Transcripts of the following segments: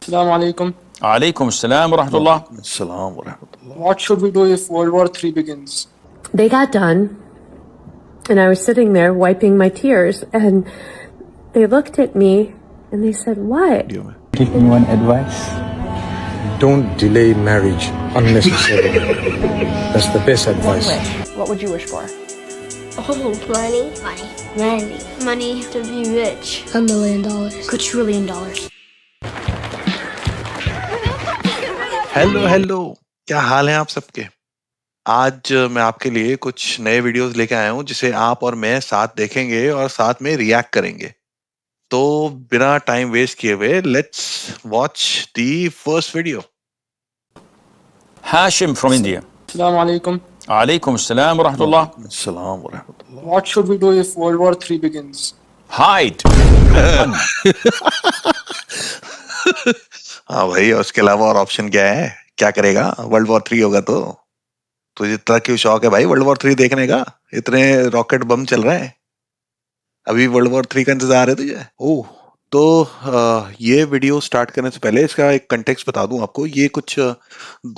Assalamu alaikum. Alaikum assalam wa rahmatullah. Assalam wa rahmatullah. What should we do if World War III begins? They got done, and I was sitting there wiping my tears, and they looked at me and they said, "What?" Give me one advice. Don't delay marriage unnecessarily. That's the best advice. What would you wish for? Oh, money. Money. Money to be rich. $1 million. $1 hello क्या हाल है आप सबके। आज मैं आपके लिए कुछ नए वीडियोस लेके आया हूं जिसे आप और मैं साथ देखेंगे और साथ में रिएक्ट करेंगे। तो बिना टाइम वेस्ट किए हुए let's watch the first video. Hashim from India. Assalamu alaikum. Alaikum assalam wa rahmatullah. अस्सलाम व रहमतुल्लाह। What should we do if World War III begins? Hide. हाँ भाई, और उसके अलावा और ऑप्शन क्या है? क्या करेगा? वर्ल्ड वॉर 3 होगा तो तुझे इतना क्यों शौक है भाई वर्ल्ड वॉर 3 देखने का? इतने रॉकेट बम चल रहे हैं, अभी वर्ल्ड वॉर 3 का इंतजार है तुझे? ओह, तो ये वीडियो स्टार्ट करने से पहले इसका एक कंटेक्स्ट बता दूं आपको। ये कुछ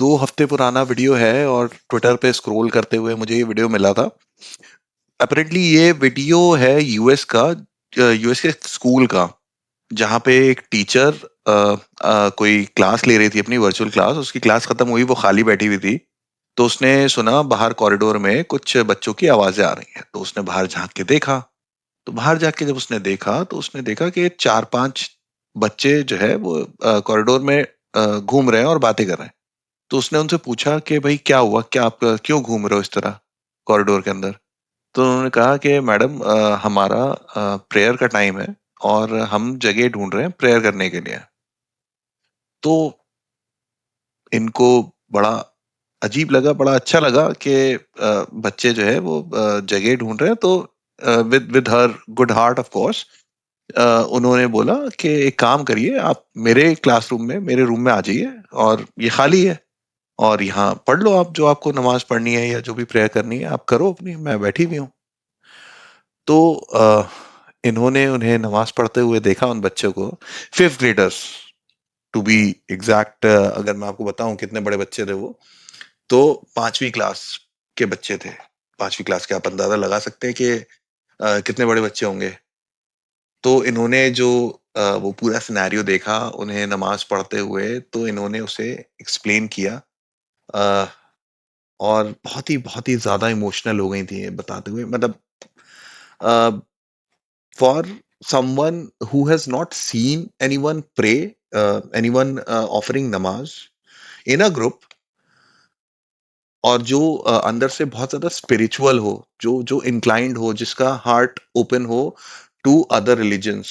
2 हफ्ते पुराना वीडियो है और ट्विटर पे स्क्रॉल करते हुए मुझे ये वीडियो मिला था। अपेरेंटली ये वीडियो है यूएस के स्कूल का, जहाँ पे एक टीचर कोई क्लास ले रही थी, अपनी वर्चुअल क्लास। उसकी क्लास खत्म हुई, वो खाली बैठी हुई थी, तो उसने सुना बाहर कॉरिडोर में कुछ बच्चों की आवाजें आ रही हैं। तो उसने बाहर झांक के देखा, तो बाहर जाके जब उसने देखा तो उसने देखा कि 4-5 बच्चे जो है वो कॉरिडोर में घूम रहे हैं और बातें कर रहे हैं। तो उसने उनसे पूछा कि भाई क्या हुआ, क्या आप क्यों घूम रहे हो इस तरह कॉरिडोर के अंदर? तो उन्होंने कहा कि मैडम हमारा प्रेयर का टाइम है और हम जगह ढूंढ रहे हैं प्रेयर करने के लिए। तो इनको बड़ा अजीब लगा, बड़ा अच्छा लगा कि बच्चे जो है वो जगह ढूंढ रहे हैं। तो with her good heart of course उन्होंने बोला कि एक काम करिए, आप मेरे क्लासरूम में, मेरे रूम में आ जाइए और ये खाली है और यहाँ पढ़ लो आप, जो आपको नमाज पढ़नी है या जो भी प्रेयर करनी है आप करो अपनी, मैं बैठी हुई हूँ। तो इन्होंने उन्हें नमाज पढ़ते हुए देखा, उन बच्चों को, 5th graders to be exact. अगर मैं आपको बताऊं कितने बड़े बच्चे थे वो, तो 5वीं क्लास के बच्चे थे। 5वीं क्लास के आप अंदाजा लगा सकते हैं कि कितने बड़े बच्चे होंगे। तो इन्होंने जो वो पूरा सिनेरियो देखा उन्हें नमाज पढ़ते हुए, तो इन्होंने उसे एक्सप्लेन किया और बहुत ही ज्यादा इमोशनल हो गई थी ये बताते हुए। मतलब for someone who has not seen anyone pray, anyone offering namaz in a group, और जो अंदर से बहुत ज्यादा स्पिरिचुअल हो, जो इंक्लाइंड हो, जिसका हार्ट ओपन हो टू अदर रिलीजन्स,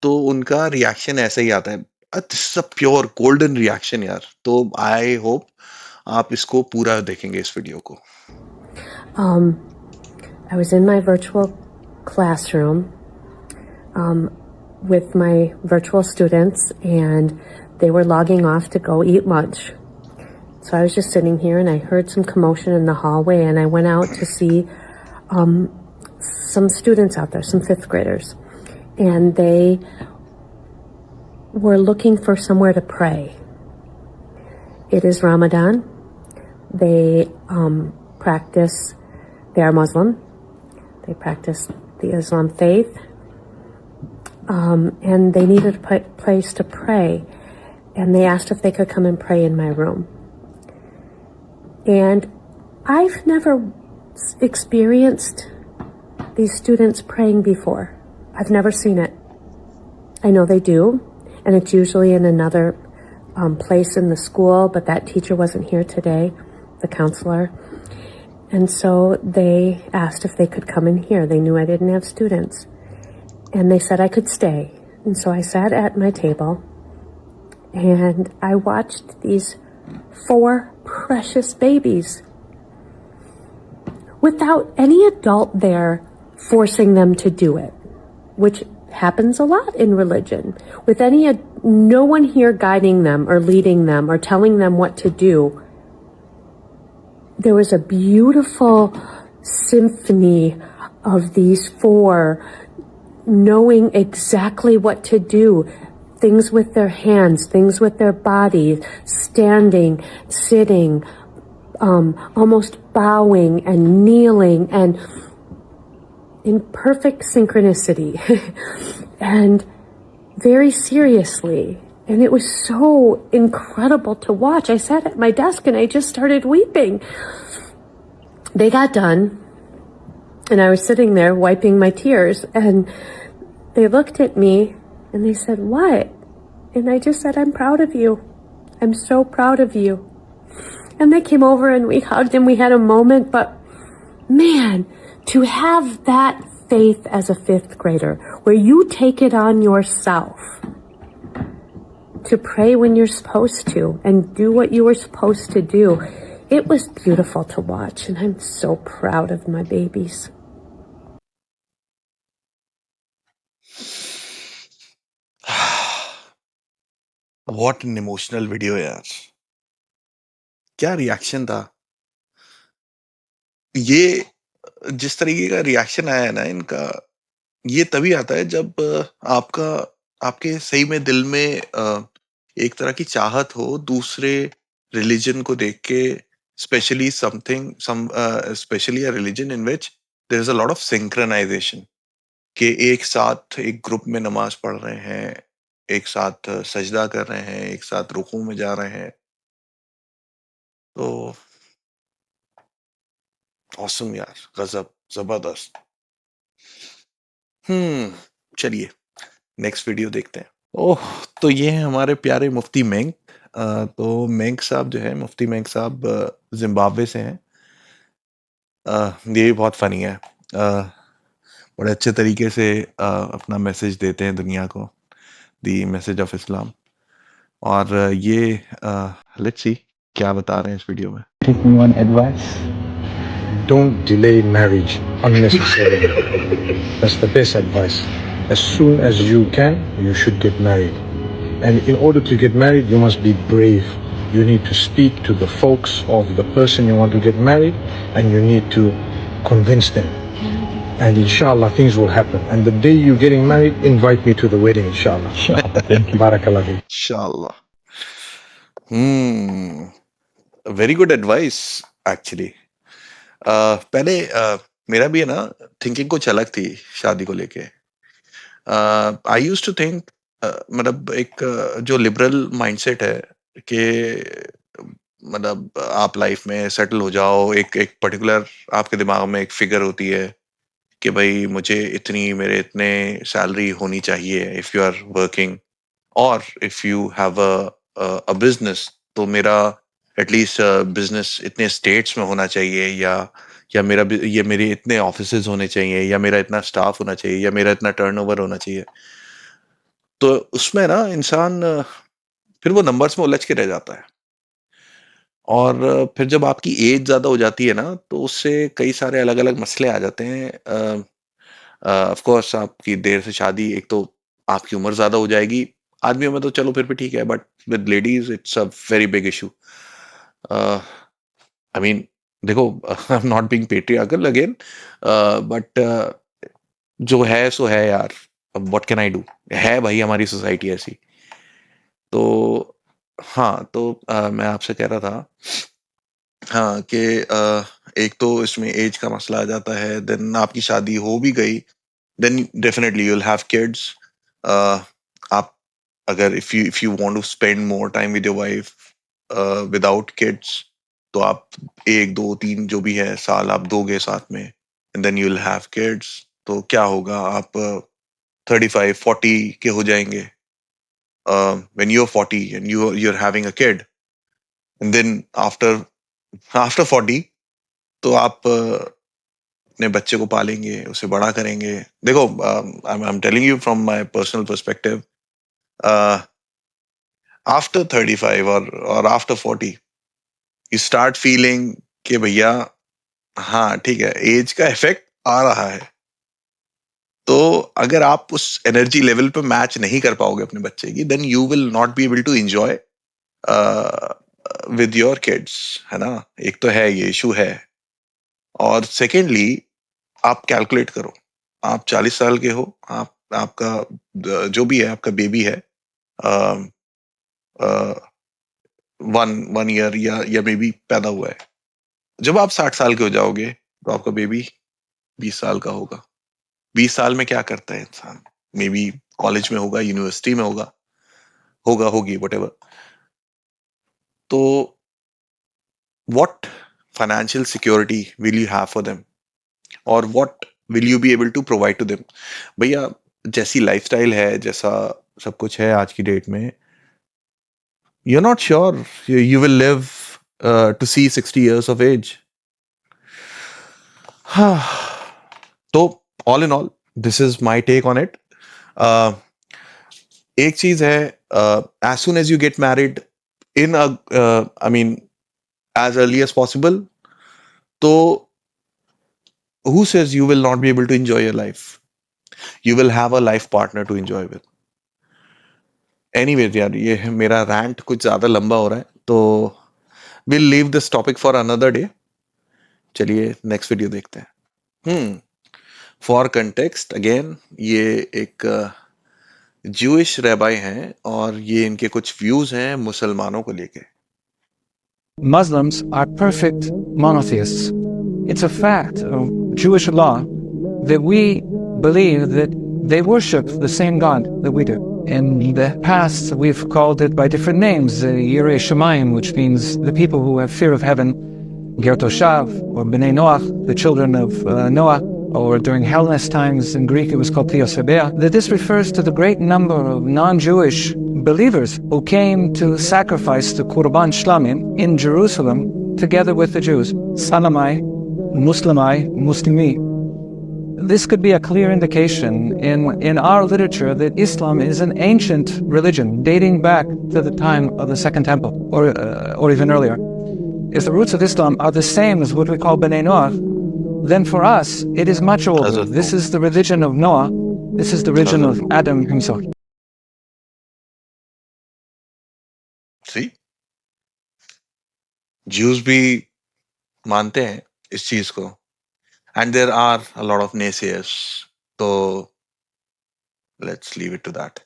तो उनका रिएक्शन ऐसा ही आता है। It's a pure golden reaction यार। तो आई होप आप इसको पूरा देखेंगे इस वीडियो को। I was in my virtual classroom with my virtual students, and they were logging off to go eat lunch. So I was just sitting here and I heard some commotion in the hallway, and I went out to see some students out there, some 5th graders, and they were looking for somewhere to pray. It is Ramadan. They they are Muslim. They practice the Islam faith. And they needed a place to pray. And they asked if they could come and pray in my room. And I've never experienced these students praying before. I've never seen it. I know they do. And it's usually in another place in the school, but that teacher wasn't here today, the counselor. And so they asked if they could come in here. They knew I didn't have students. And they said I could stay. And so I sat at my table and I watched these 4 precious babies without any adult there forcing them to do it, which happens a lot in religion. With no one here guiding them or leading them or telling them what to do. There was a beautiful symphony of these 4 knowing exactly what to do. things with their hands, things with their body, standing, sitting, almost bowing and kneeling and in perfect synchronicity and very seriously. And it was so incredible to watch. I sat at my desk and I just started weeping. They got done and I was sitting there wiping my tears and they looked at me and they said, "What?" And I just said, "I'm proud of you. I'm so proud of you." And they came over and we hugged and we had a moment, but man, to have that faith as a fifth grader, where you take it on yourself to pray when you're supposed to and do what you were supposed to do, it was beautiful to watch, and I'm so proud of my babies. What an emotional video यार. क्या reaction था. ये जिस तरीके का reaction आया है ना इनका, ये तभी आता है जब आपके सही में दिल में एक तरह की चाहत हो दूसरे रिलीजन को देख के, specially specially a religion in which there is a lot of synchronisation, कि एक साथ एक ग्रुप में नमाज पढ़ रहे हैं, एक साथ सजदा कर रहे हैं, एक साथ रुकू में जा रहे हैं. तो ऑसम यार, गजब, जबरदस्त. चलिए नेक्स्ट वीडियो देखते हैं. ओह, तो ये है हमारे प्यारे मुफ्ती मेंग. तो मेंग साहब जो है, मुफ्ती मेंग साहब जिम्बाब्वे से हैं. ये भी बहुत फनी है. बड़े अच्छे तरीके से अपना मैसेज देते हैं दुनिया को, दी मैसेज ऑफ इस्लाम. और ये लेट्स सी क्या बता रहे हैं इस वीडियो में. Taking one advice. Don't delay marriage unnecessarily. That's the best advice. As soon as you can, you should get married. And in order to get married, you must be brave. You need to speak to the folks of the person you want to get married, and you need to convince them. And inshallah, things will happen. And the day you're getting married, invite me to the wedding, inshallah. Inshallah. Thank you. Barakallah fi. इंशाल्लाह. Very good advice actually. पहले मेरा भी है ना, thinking कुछ अलग थी शादी को लेके. आई यूज्ड टू थिंक, मतलब एक जो लिबरल माइंडसेट है कि मतलब आप लाइफ में सेटल हो जाओ, एक पर्टिकुलर आपके दिमाग में एक फिगर होती है कि भाई मुझे मेरे इतने सैलरी होनी चाहिए इफ यू आर वर्किंग, और if you have a business तो मेरा एटलीस्ट बिजनेस इतने स्टेट्स में होना चाहिए, या मेरे इतने ऑफिसेज होने चाहिए, या मेरा इतना स्टाफ होना चाहिए, या मेरा इतना टर्नओवर होना चाहिए. तो उसमें ना इंसान फिर वो नंबर्स में उलझ के रह जाता है. और फिर जब आपकी एज ज्यादा हो जाती है ना, तो उससे कई सारे अलग अलग मसले आ जाते हैं. ऑफ कोर्स आपकी देर से शादी, एक तो आपकी उम्र ज्यादा हो जाएगी. आदमियों में तो चलो फिर भी ठीक है, but with ladies it's a very big issue. I mean देखो, I am not being patriarchal again, but जो है सो है यार. व्हाट कैन आई डू, है भाई हमारी सोसाइटी ऐसी. तो हाँ, तो मैं आपसे कह रहा था हाँ कि एक तो इसमें एज का मसला आ जाता है. देन आपकी शादी हो भी गई, then definitely you will have kids. आप अगर if you want to spend more time with your wife without kids, तो आप 1 2 3 जो भी है साल आप दोगे साथ में, and then you will have kids. तो क्या होगा, आप 35 40 के हो जाएंगे when you're 40 and you're having a kid, and then after 40 तो आप अपने बच्चे को पालेंगे, उसे बड़ा करेंगे. देखो, I'm telling you from my personal perspective, after 35 or after 40 you start feeling कि भैया हाँ ठीक है, एज का इफेक्ट आ रहा है. तो अगर आप उस एनर्जी लेवल पे मैच नहीं कर पाओगे अपने बच्चे की, then you will not be able to enjoy with your kids, है ना. एक तो है ये इशू है. और सेकेंडली आप कैलकुलेट करो, आप 40 साल के हो, आपका जो भी है आपका बेबी है, वन ईयर या मे बी पैदा हुआ है। जब आप 60 साल के हो जाओगे तो आपका बेबी 20 साल का होगा। 20 साल में क्या करता है इंसान? मे बी कॉलेज में होगा, यूनिवर्सिटी में होगी whatever। तो what financial security will you have for them or what will you be able to provide to them? भैया जैसी लाइफस्टाइल है, जैसा सब कुछ है आज की डेट में, you're not sure you will live to see 60 years of age. तो all in all, this is my take on it. एक चीज है, as soon as you get married in I mean as early as possible, तो who says you will not be able to enjoy your life? You will have a life partner to enjoy with. Anyways यार, ये मेरा rant कुछ ज्यादा लंबा हो रहा है, तो we'll leave this topic for another day. चलिए next video देखते हैं। For context again, ये एक Jewish rabbi हैं और ये इनके कुछ views हैं मुसलमानों को लेके। Muslims are perfect monotheists. It's a fact of Jewish law that we believe that they worship the same God that we do. In the past, we've called it by different names, Yirei Shamayim, which means the people who have fear of heaven, Ger Toshav, or Bnei Noach, the children of Noah, or during Hellenist times in Greek it was called Theos Hebea, that this refers to the great number of non-Jewish believers who came to sacrifice the Qurban Shlamim in Jerusalem together with the Jews. Salamai, Muslimai, Muslimi. This could be a clear indication in our literature that Islam is an ancient religion dating back to the time of the Second Temple, or even earlier. If the roots of Islam are the same as what we call Bnei Noach, then for us it is much older. This is the religion of Noah. This is the religion of Adam himself. See? Jews भी मानते हैं इस चीज को, and there are a lot of naysayers. तो let's leave it to that.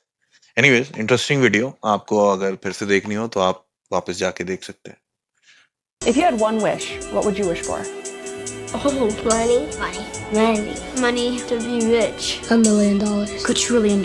Anyways, interesting video. आपको अगर फिर से देखनी हो तो आप वापस जाके देख सकते हैं। If you had one wish, what would you wish for? Oh, money. Money. Money to be rich. $1 million. $1 trillion.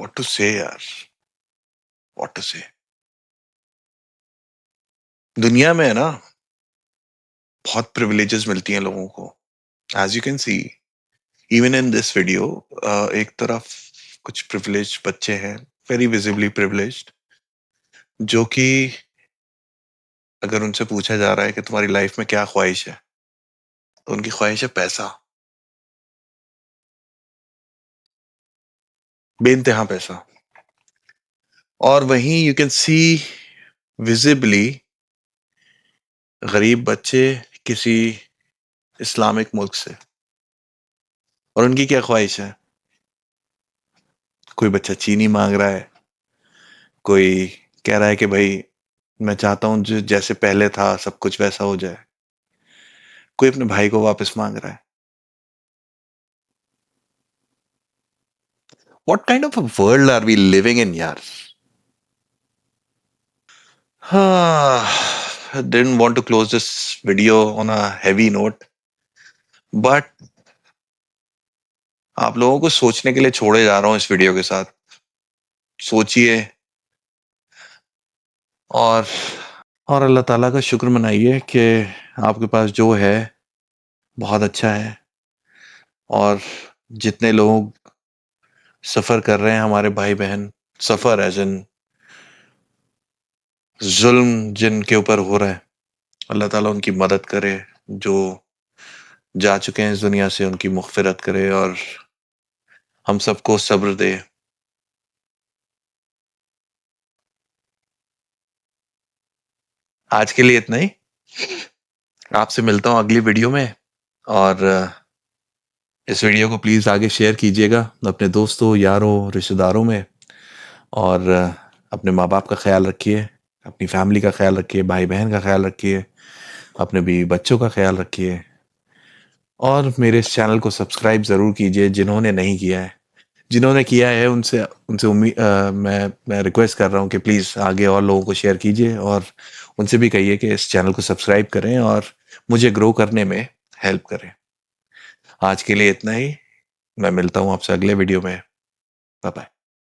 What to say यार? What to say? दुनिया में है ना बहुत privileges मिलती हैं लोगों को। As you can see, even in this video, एक तरफ कुछ privileged बच्चे हैं, very visibly privileged, जो कि अगर उनसे पूछा जा रहा है कि तुम्हारी लाइफ में क्या ख्वाहिश है, तो उनकी ख्वाहिश है पैसा, बेइंतहा पैसा। और वहीं यू कैन सी विजिबली गरीब बच्चे किसी इस्लामिक मुल्क से, और उनकी क्या ख्वाहिश है? कोई बच्चा चीनी मांग रहा है, कोई कह रहा है कि भाई मैं चाहता हूं जो जैसे पहले था सब कुछ वैसा हो जाए, कोई अपने भाई को वापस मांग रहा है। What kind of a world are we living in, yaar? I didn't want to close this video on a heavy note, but आप लोगों को सोचने के लिए छोड़े जा रहा हूं इस वीडियो के साथ। सोचिए और अल्लाह ताला का शुक्र मनाइए कि आपके पास जो है बहुत अच्छा है, और जितने लोग सफर कर रहे हैं हमारे भाई बहन, सफर एज इन जुल्म जिनके ऊपर हो रहा है, अल्लाह ताला उनकी मदद करे, जो जा चुके हैं इस दुनिया से उनकी मग़फ़िरत करे और हम सबको सब्र दे। आज के लिए इतना ही। आपसे मिलता हूँ अगली वीडियो में, और इस वीडियो को प्लीज़ आगे शेयर कीजिएगा अपने दोस्तों, यारों, रिश्तेदारों में, और अपने माँ बाप का ख्याल रखिए, अपनी फैमिली का ख्याल रखिए, भाई बहन का ख्याल रखिए, अपने बीवी बच्चों का ख्याल रखिए, और मेरे इस चैनल को सब्सक्राइब ज़रूर कीजिए जिन्होंने नहीं किया है। जिन्होंने किया है उनसे मैं रिक्वेस्ट कर रहा हूँ कि प्लीज़ आगे और लोगों को शेयर कीजिए, और उनसे भी कहिए कि इस चैनल को सब्सक्राइब करें और मुझे ग्रो करने में हेल्प करें। आज के लिए इतना ही। मैं मिलता हूँ आपसे अगले वीडियो में। Bye bye.